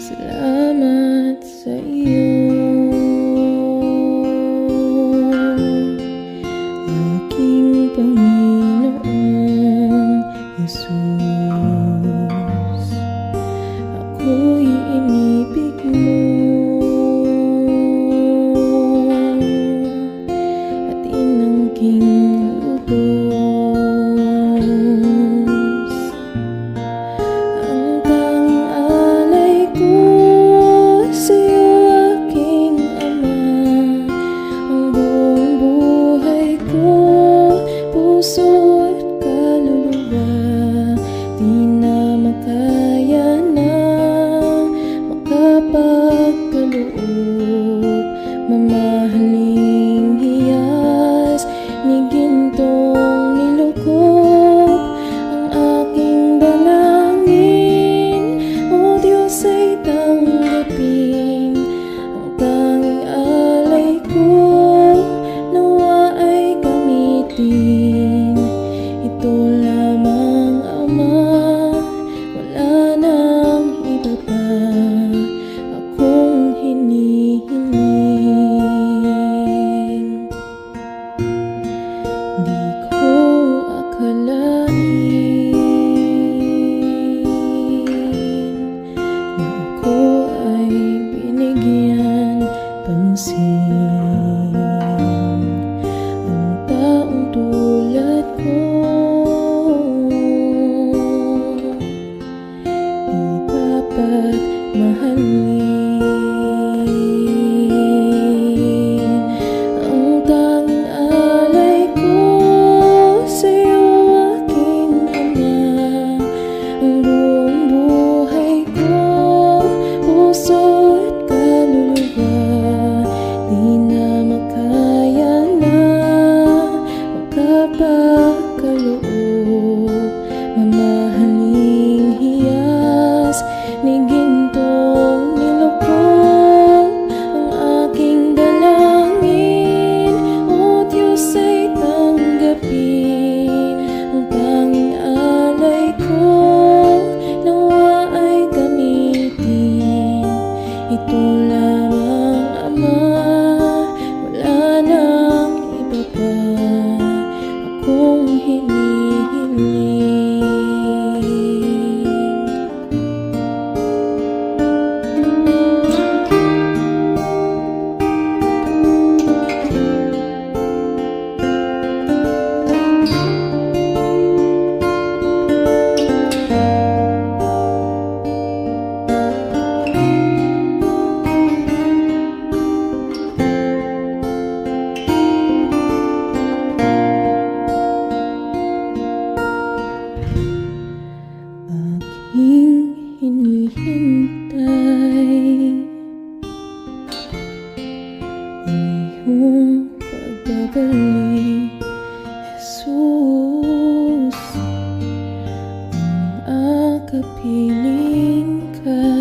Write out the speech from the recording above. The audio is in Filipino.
Salamat sa iyo, aking Panginoong Jesus. Ako'y inibig mo at inangking lubos. Ang tanging alay ko sa'yo, aking Ama. Ang buong buhay ko, puso at kaluluwa, di na makaya na makapagkaloob. Mamahaling hiyas ni gintong nilukop ang aking dalangin. O Diyos, ay tanggapin ang tanging alay ko, nawa ay gamitin. Ito lamang, Ama, wala nang iba pa akong hinihiling. Di ko akalain na ako ay binigyan pansin. Ang taong tulad ko di dapat mahalin. Ang tanging alay ko sa'yo, aking Ama. Ang buong buhay ko, puso at kaluluwa, di na makaya na makapagkaloob. Mamahaling hiyas ni gintong nilukop ang aking dalangin. O Diyos, ay tanggapin ang tanging alay ko, nawa ay gamitin. Ito lamang, Ama, wala nang iba pa akong hinihiling. Aking hinihintay ang iyong pagbabalik, Jesus. Ang akapiling ka